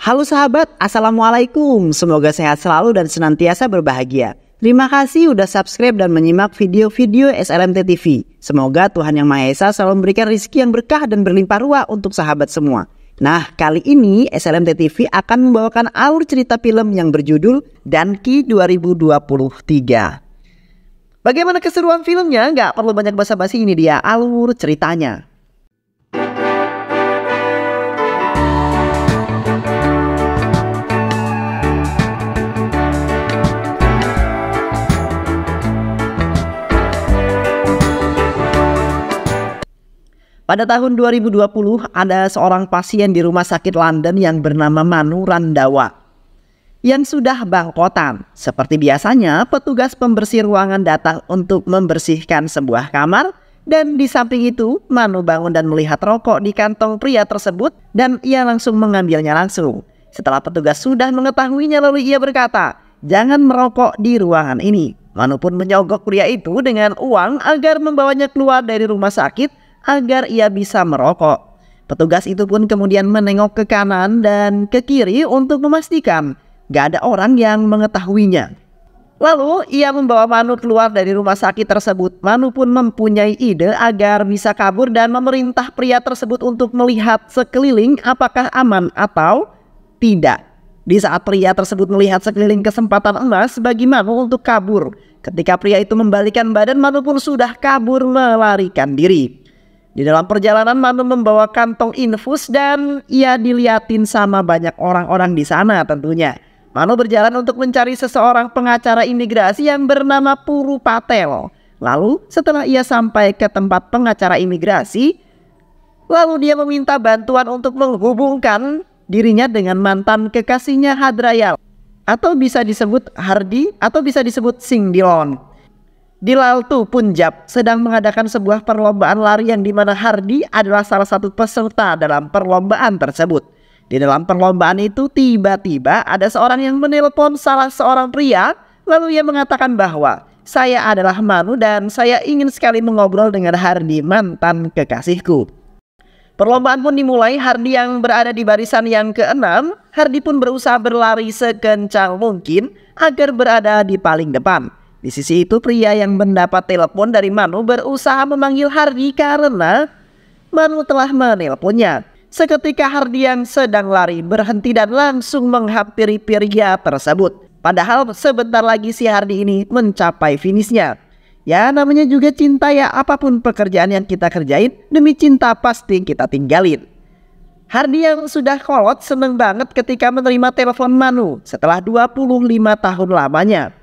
Halo sahabat, Assalamualaikum. Semoga sehat selalu dan senantiasa berbahagia. Terima kasih udah subscribe dan menyimak video-video SLMT TV. Semoga Tuhan Yang Maha Esa selalu memberikan rezeki yang berkah dan berlimpah ruah untuk sahabat semua. Nah, kali ini SLMT TV akan membawakan alur cerita film yang berjudul Danki 2023. Bagaimana keseruan filmnya? Nggak perlu banyak basa-basi, ini dia alur ceritanya. Pada tahun 2020 ada seorang pasien di rumah sakit London yang bernama Manu Randawa yang sudah bangkotan. Seperti biasanya, petugas pembersih ruangan datang untuk membersihkan sebuah kamar, dan di samping itu Manu bangun dan melihat rokok di kantong pria tersebut dan ia langsung mengambilnya langsung. Setelah petugas sudah mengetahuinya, lalu ia berkata, "Jangan merokok di ruangan ini." Manu pun menyogok pria itu dengan uang agar membawanya keluar dari rumah sakit agar ia bisa merokok. Petugas itu pun kemudian menengok ke kanan dan ke kiri untuk memastikan gak ada orang yang mengetahuinya. Lalu ia membawa Manu keluar dari rumah sakit tersebut. Manu pun mempunyai ide agar bisa kabur dan memerintah pria tersebut untuk melihat sekeliling apakah aman atau tidak. Di saat pria tersebut melihat sekeliling, kesempatan emas bagi Manu untuk kabur. Ketika pria itu membalikkan badan, Manu pun sudah kabur melarikan diri. Di dalam perjalanan, Manu membawa kantong infus dan ia diliatin sama banyak orang-orang di sana tentunya. Manu berjalan untuk mencari seseorang pengacara imigrasi yang bernama Puru Patel. Lalu setelah ia sampai ke tempat pengacara imigrasi, lalu dia meminta bantuan untuk menghubungkan dirinya dengan mantan kekasihnya Hadrayal, atau bisa disebut Hardi atau bisa disebut Singh Dhillon. Di Laltu, Punjab, sedang mengadakan sebuah perlombaan lari yang dimana Hardi adalah salah satu peserta dalam perlombaan tersebut. Di dalam perlombaan itu tiba-tiba ada seorang yang menelpon salah seorang pria, lalu ia mengatakan bahwa saya adalah Manu dan saya ingin sekali mengobrol dengan Hardi, mantan kekasihku. Perlombaan pun dimulai. Hardi yang berada di barisan yang ke-6, Hardi pun berusaha berlari sekencang mungkin agar berada di paling depan. Di sisi itu pria yang mendapat telepon dari Manu berusaha memanggil Hardi karena Manu telah menelponnya. Seketika Hardi yang sedang lari berhenti dan langsung menghampiri pria tersebut. Padahal sebentar lagi si Hardi ini mencapai finishnya. Ya, namanya juga cinta ya, apapun pekerjaan yang kita kerjain, demi cinta pasti kita tinggalin. Hardi yang sudah kolot seneng banget ketika menerima telepon Manu setelah 25 tahun lamanya.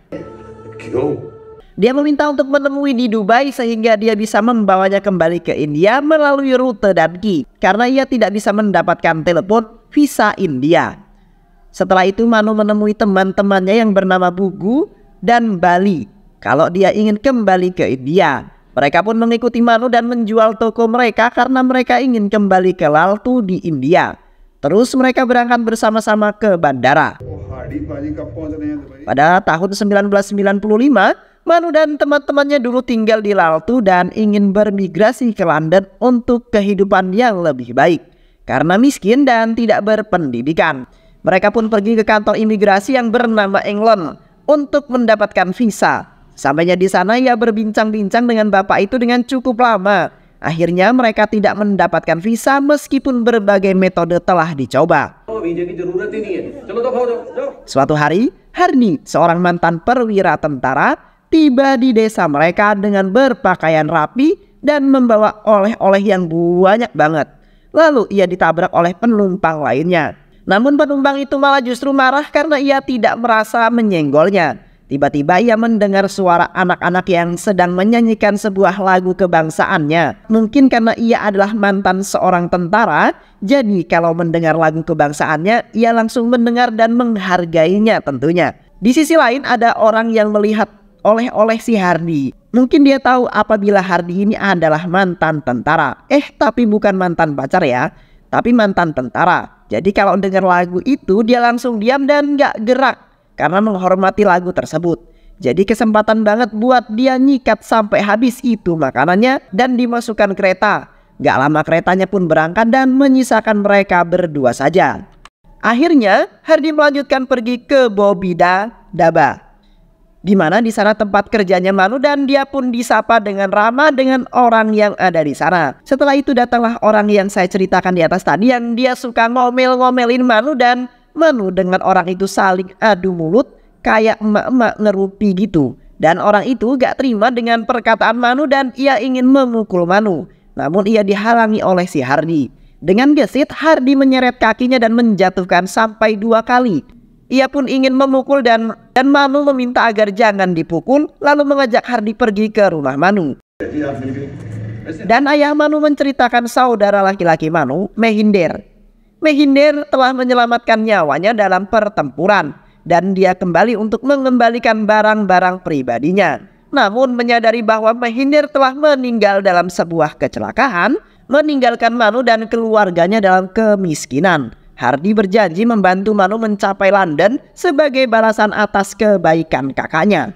Dia meminta untuk menemui di Dubai sehingga dia bisa membawanya kembali ke India melalui rute Danki, karena ia tidak bisa mendapatkan telepon visa India. Setelah itu Manu menemui teman-temannya yang bernama Bugu dan Bali kalau dia ingin kembali ke India. Mereka pun mengikuti Manu dan menjual toko mereka karena mereka ingin kembali ke Laltu di India. Terus mereka berangkat bersama-sama ke bandara. Pada tahun 1995, Manu dan teman-temannya dulu tinggal di Laltu dan ingin bermigrasi ke London untuk kehidupan yang lebih baik karena miskin dan tidak berpendidikan. Mereka pun pergi ke kantor imigrasi yang bernama England untuk mendapatkan visa. Sampainya di sana ia berbincang-bincang dengan bapak itu dengan cukup lama. Akhirnya mereka tidak mendapatkan visa meskipun berbagai metode telah dicoba. Suatu hari, Hardi, seorang mantan perwira tentara, tiba di desa mereka dengan berpakaian rapi dan membawa oleh-oleh yang banyak banget. Lalu ia ditabrak oleh penumpang lainnya. Namun penumpang itu malah justru marah karena ia tidak merasa menyenggolnya. Tiba-tiba ia mendengar suara anak-anak yang sedang menyanyikan sebuah lagu kebangsaannya. Mungkin karena ia adalah mantan seorang tentara, jadi kalau mendengar lagu kebangsaannya, ia langsung mendengar dan menghargainya tentunya. Di sisi lain ada orang yang melihat oleh-oleh si Hardi. Mungkin dia tahu apabila Hardi ini adalah mantan tentara. Tapi bukan mantan pacar ya, tapi mantan tentara. Jadi kalau dengar lagu itu dia langsung diam dan gak gerak karena menghormati lagu tersebut. Jadi kesempatan banget buat dia nyikat sampai habis itu makanannya dan dimasukkan kereta. Gak lama keretanya pun berangkat dan menyisakan mereka berdua saja. Akhirnya Hardi melanjutkan pergi ke Bobida Daba, di mana di sana tempat kerjanya Manu, dan dia pun disapa dengan ramah dengan orang yang ada di sana. Setelah itu datanglah orang yang saya ceritakan di atas tadi, yang dia suka ngomel-ngomelin Manu, dan Manu dengan orang itu saling adu mulut kayak emak-emak ngerupi gitu. Dan orang itu gak terima dengan perkataan Manu dan ia ingin memukul Manu. Namun ia dihalangi oleh si Hardi. Dengan gesit, Hardi menyeret kakinya dan menjatuhkan sampai 2 kali. Ia pun ingin memukul dan Manu meminta agar jangan dipukul, lalu mengajak Hardi pergi ke rumah Manu. Dan ayah Manu menceritakan saudara laki-laki Manu, Mehinder. Mehinder telah menyelamatkan nyawanya dalam pertempuran dan dia kembali untuk mengembalikan barang-barang pribadinya. Namun menyadari bahwa Mehinder telah meninggal dalam sebuah kecelakaan, meninggalkan Manu dan keluarganya dalam kemiskinan. Hardi berjanji membantu Manu mencapai London sebagai balasan atas kebaikan kakaknya.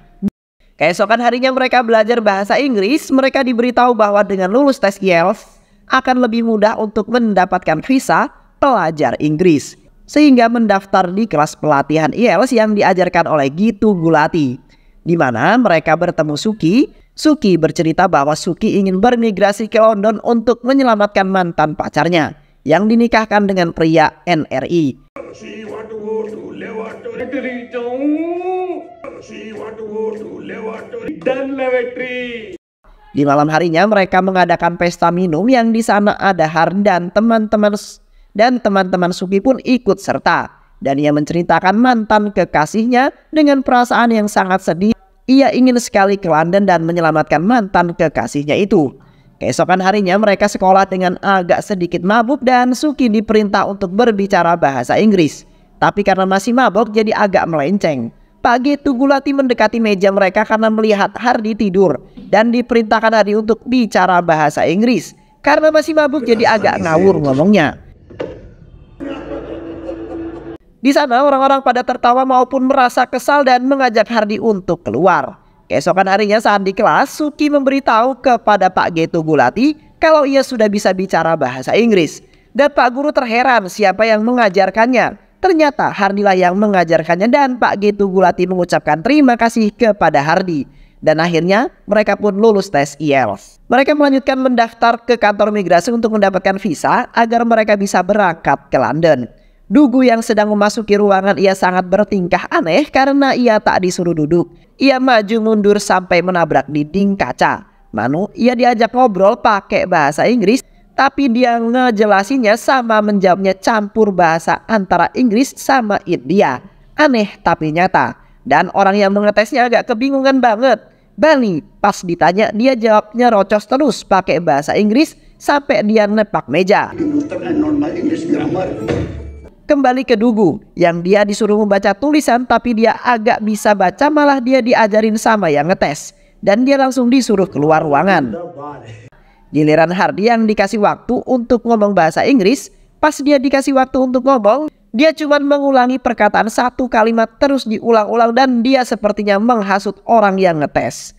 Keesokan harinya mereka belajar bahasa Inggris. Mereka diberitahu bahwa dengan lulus tes IELTS akan lebih mudah untuk mendapatkan visa pelajar Inggris, sehingga mendaftar di kelas pelatihan IELTS yang diajarkan oleh Gitu Gulati, di mana mereka bertemu Suki. Suki bercerita bahwa Suki ingin bermigrasi ke London untuk menyelamatkan mantan pacarnya yang dinikahkan dengan pria NRI. Di malam harinya mereka mengadakan pesta minum yang di sana ada Hardi dan teman-teman Suki pun ikut serta. Dan ia menceritakan mantan kekasihnya dengan perasaan yang sangat sedih. Ia ingin sekali ke London dan menyelamatkan mantan kekasihnya itu. Keesokan harinya mereka sekolah dengan agak sedikit mabuk dan Suki diperintah untuk berbicara bahasa Inggris. Tapi karena masih mabuk jadi agak melenceng. Pak Gitu Gulati mendekati meja mereka karena melihat Hardi tidur dan diperintahkan Hardi untuk bicara bahasa Inggris. Karena masih mabuk jadi agak ngawur ngomongnya. Di sana orang-orang pada tertawa maupun merasa kesal dan mengajak Hardi untuk keluar. Keesokan harinya saat di kelas, Suki memberitahu kepada Pak Gitu Gulati kalau ia sudah bisa bicara bahasa Inggris. Dan Pak Guru terheran siapa yang mengajarkannya. Ternyata Hardilah yang mengajarkannya dan Pak Gitu Gulati mengucapkan terima kasih kepada Hardi. Dan akhirnya mereka pun lulus tes IELTS. Mereka melanjutkan mendaftar ke kantor migrasi untuk mendapatkan visa agar mereka bisa berangkat ke London. Dugu yang sedang memasuki ruangan ia sangat bertingkah aneh karena ia tak disuruh duduk. Ia maju mundur sampai menabrak dinding kaca. Manu ia diajak ngobrol pakai bahasa Inggris, tapi dia ngejelasinnya sama menjawabnya campur bahasa antara Inggris sama India. Aneh tapi nyata. Dan orang yang mengetesnya agak kebingungan banget. Bali pas ditanya dia jawabnya rocos terus pakai bahasa Inggris sampai dia nepak meja. Kembali ke Dugu yang dia disuruh membaca tulisan tapi dia agak bisa baca, malah dia diajarin sama yang ngetes dan dia langsung disuruh keluar ruangan. Giliran Hardi yang dikasih waktu untuk ngomong bahasa Inggris. Pas dia dikasih waktu untuk ngomong, dia cuma mengulangi perkataan satu kalimat terus diulang-ulang dan dia sepertinya menghasut orang yang ngetes.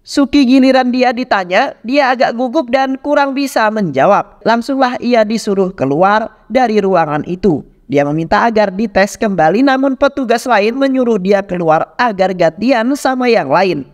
Suki giliran dia ditanya, dia agak gugup dan kurang bisa menjawab. Langsunglah ia disuruh keluar dari ruangan itu. Dia meminta agar dites kembali, namun petugas lain menyuruh dia keluar agar gantian sama yang lain.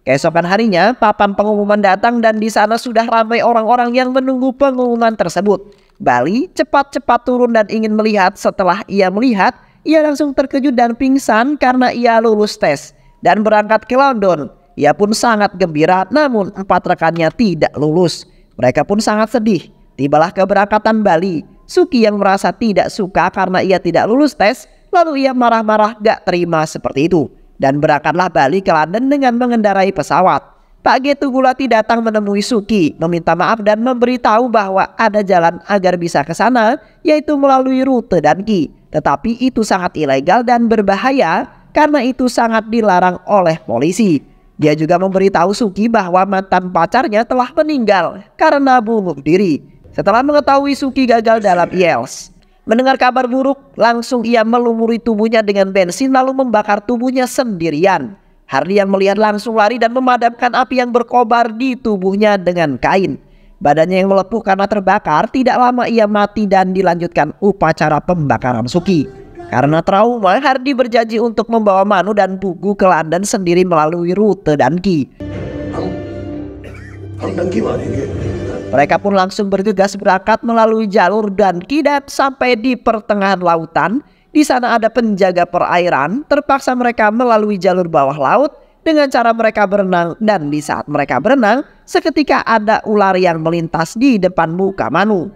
Keesokan harinya papan pengumuman datang dan di sana sudah ramai orang-orang yang menunggu pengumuman tersebut. Bali cepat-cepat turun dan ingin melihat. Setelah ia melihat, ia langsung terkejut dan pingsan karena ia lulus tes dan berangkat ke London. Ia pun sangat gembira, namun 4 rekannya tidak lulus. Mereka pun sangat sedih. Tibalah keberangkatan Bali. Suki yang merasa tidak suka karena ia tidak lulus tes, lalu ia marah-marah gak terima seperti itu. Dan berangkatlah Bali ke London dengan mengendarai pesawat. Pak Gitu Gulati datang menemui Suki, meminta maaf dan memberitahu bahwa ada jalan agar bisa ke sana, yaitu melalui rute Danki. Tetapi itu sangat ilegal dan berbahaya, karena itu sangat dilarang oleh polisi. Dia juga memberitahu Suki bahwa mantan pacarnya telah meninggal karena bunuh diri. Setelah mengetahui Suki gagal dalam IELTS, mendengar kabar buruk, langsung ia melumuri tubuhnya dengan bensin lalu membakar tubuhnya sendirian. Hardi yang melihat langsung lari dan memadamkan api yang berkobar di tubuhnya dengan kain. Badannya yang melepuh karena terbakar, tidak lama ia mati dan dilanjutkan upacara pembakaran suki. Karena trauma, Hardi berjanji untuk membawa Manu dan Pugu ke London sendiri melalui rute Danki. Mereka pun langsung bergegas berangkat melalui jalur Danki dan sampai di pertengahan lautan. Di sana ada penjaga perairan, terpaksa mereka melalui jalur bawah laut dengan cara mereka berenang, dan di saat mereka berenang, seketika ada ular yang melintas di depan muka Manu.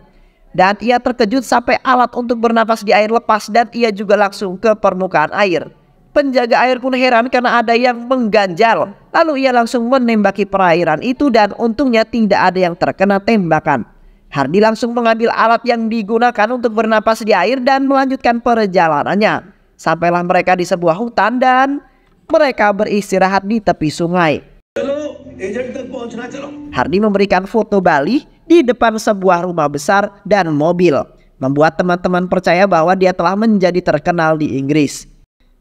Dan ia terkejut sampai alat untuk bernapas di air lepas dan ia juga langsung ke permukaan air. Penjaga air pun heran karena ada yang mengganjal, lalu ia langsung menembaki perairan itu dan untungnya tidak ada yang terkena tembakan. Hardi langsung mengambil alat yang digunakan untuk bernapas di air dan melanjutkan perjalanannya. Sampailah mereka di sebuah hutan dan mereka beristirahat di tepi sungai. Hardi memberikan foto Bali di depan sebuah rumah besar dan mobil, membuat teman-teman percaya bahwa dia telah menjadi terkenal di Inggris.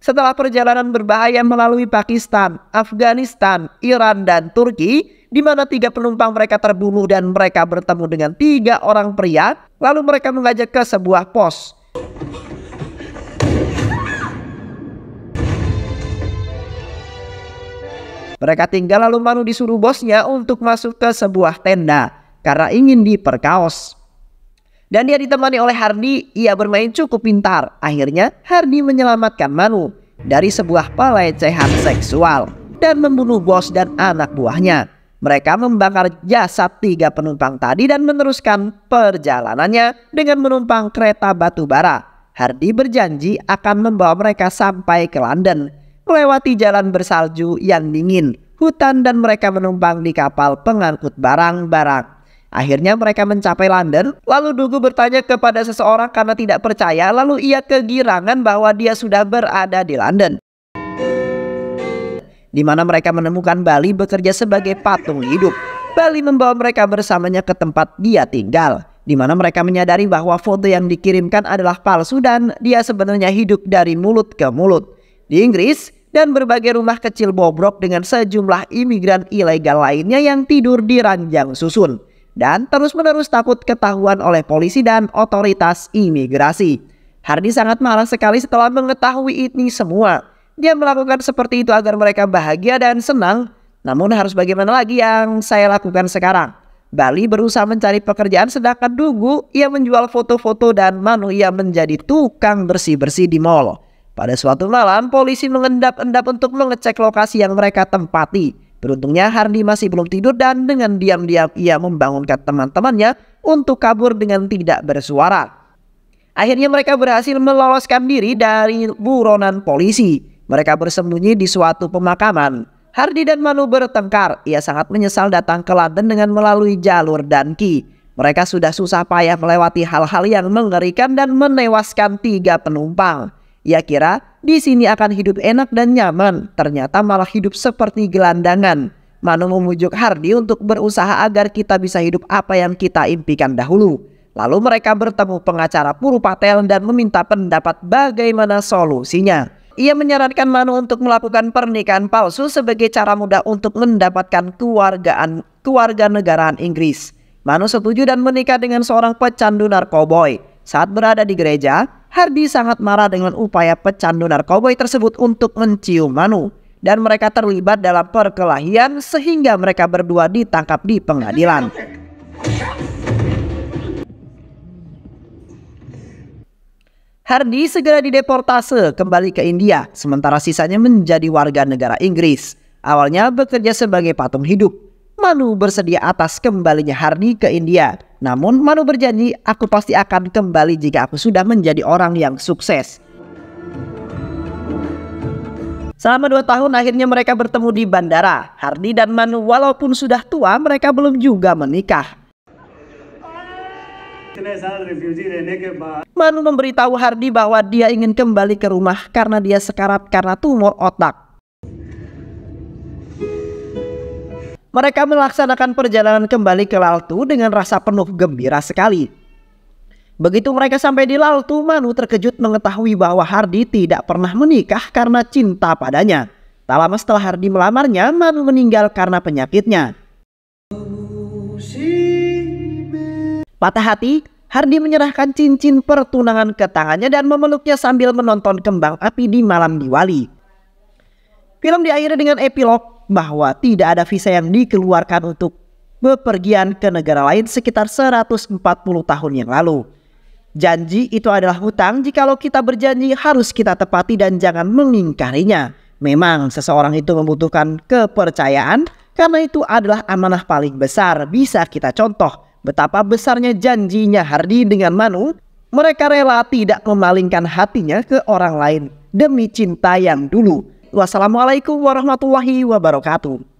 Setelah perjalanan berbahaya melalui Pakistan, Afghanistan, Iran, dan Turki, di mana 3 penumpang mereka terbunuh dan mereka bertemu dengan 3 orang pria, lalu mereka mengajak ke sebuah pos. Mereka tinggal lalu Manu disuruh bosnya untuk masuk ke sebuah tenda karena ingin diperkaos. Dan dia ditemani oleh Hardi, ia bermain cukup pintar. Akhirnya Hardi menyelamatkan Manu dari sebuah pelecehan seksual dan membunuh bos dan anak buahnya. Mereka membakar jasad 3 penumpang tadi dan meneruskan perjalanannya dengan menumpang kereta batu bara. Hardi berjanji akan membawa mereka sampai ke London, melewati jalan bersalju yang dingin, hutan, dan mereka menumpang di kapal pengangkut barang-barang. Akhirnya mereka mencapai London, lalu Dugu bertanya kepada seseorang karena tidak percaya, lalu ia kegirangan bahwa dia sudah berada di London, di mana mereka menemukan Bali bekerja sebagai patung hidup. Bali membawa mereka bersamanya ke tempat dia tinggal, di mana mereka menyadari bahwa foto yang dikirimkan adalah palsu dan dia sebenarnya hidup dari mulut ke mulut. Di Inggris dan berbagai rumah kecil bobrok dengan sejumlah imigran ilegal lainnya yang tidur di ranjang susun dan terus-menerus takut ketahuan oleh polisi dan otoritas imigrasi. Hardi sangat marah sekali setelah mengetahui ini semua. Dia melakukan seperti itu agar mereka bahagia dan senang. Namun harus bagaimana lagi yang saya lakukan sekarang? Bali berusaha mencari pekerjaan sedangkan Dugu ia menjual foto-foto dan Manu ia menjadi tukang bersih-bersih di mall. Pada suatu malam polisi mengendap-endap untuk mengecek lokasi yang mereka tempati. Beruntungnya Hardi masih belum tidur dan dengan diam-diam ia membangunkan teman-temannya untuk kabur dengan tidak bersuara. Akhirnya mereka berhasil meloloskan diri dari buronan polisi. Mereka bersembunyi di suatu pemakaman. Hardi dan Manu bertengkar. Ia sangat menyesal datang ke London dengan melalui jalur Danki. Mereka sudah susah payah melewati hal-hal yang mengerikan dan menewaskan 3 penumpang. Ia kira di sini akan hidup enak dan nyaman, ternyata malah hidup seperti gelandangan. Manu memujuk Hardi untuk berusaha agar kita bisa hidup apa yang kita impikan dahulu. Lalu mereka bertemu pengacara Puru Patel dan meminta pendapat bagaimana solusinya. Ia menyarankan Manu untuk melakukan pernikahan palsu sebagai cara mudah untuk mendapatkan kewarganegaraan Inggris. Manu setuju dan menikah dengan seorang pecandu narkoboy. Saat berada di gereja, Hardi sangat marah dengan upaya pecandu narkoboy tersebut untuk mencium Manu. Dan mereka terlibat dalam perkelahian sehingga mereka berdua ditangkap di pengadilan. Hardi segera dideportase kembali ke India, sementara sisanya menjadi warga negara Inggris. Awalnya bekerja sebagai patung hidup. Manu bersedia atas kembalinya Hardi ke India. Namun Manu berjanji, aku pasti akan kembali jika aku sudah menjadi orang yang sukses. Selama 2 tahun akhirnya mereka bertemu di bandara. Hardi dan Manu walaupun sudah tua, mereka belum juga menikah. Manu memberitahu Hardi bahwa dia ingin kembali ke rumah karena dia sekarat karena tumor otak. Mereka melaksanakan perjalanan kembali ke Laltu dengan rasa penuh gembira sekali. Begitu mereka sampai di Laltu, Manu terkejut mengetahui bahwa Hardi tidak pernah menikah karena cinta padanya. Tak lama setelah Hardi melamarnya, Manu meninggal karena penyakitnya. Patah hati, Hardi menyerahkan cincin pertunangan ke tangannya dan memeluknya sambil menonton kembang api di malam Diwali. Film diakhiri dengan epilog bahwa tidak ada visa yang dikeluarkan untuk bepergian ke negara lain sekitar 140 tahun yang lalu. Janji itu adalah hutang, jikalau kita berjanji harus kita tepati dan jangan mengingkarinya. Memang seseorang itu membutuhkan kepercayaan, karena itu adalah amanah paling besar. Bisa kita contoh betapa besarnya janjinya Hardi dengan Manu. Mereka rela tidak memalingkan hatinya ke orang lain demi cinta yang dulu. Wassalamualaikum warahmatullahi wabarakatuh.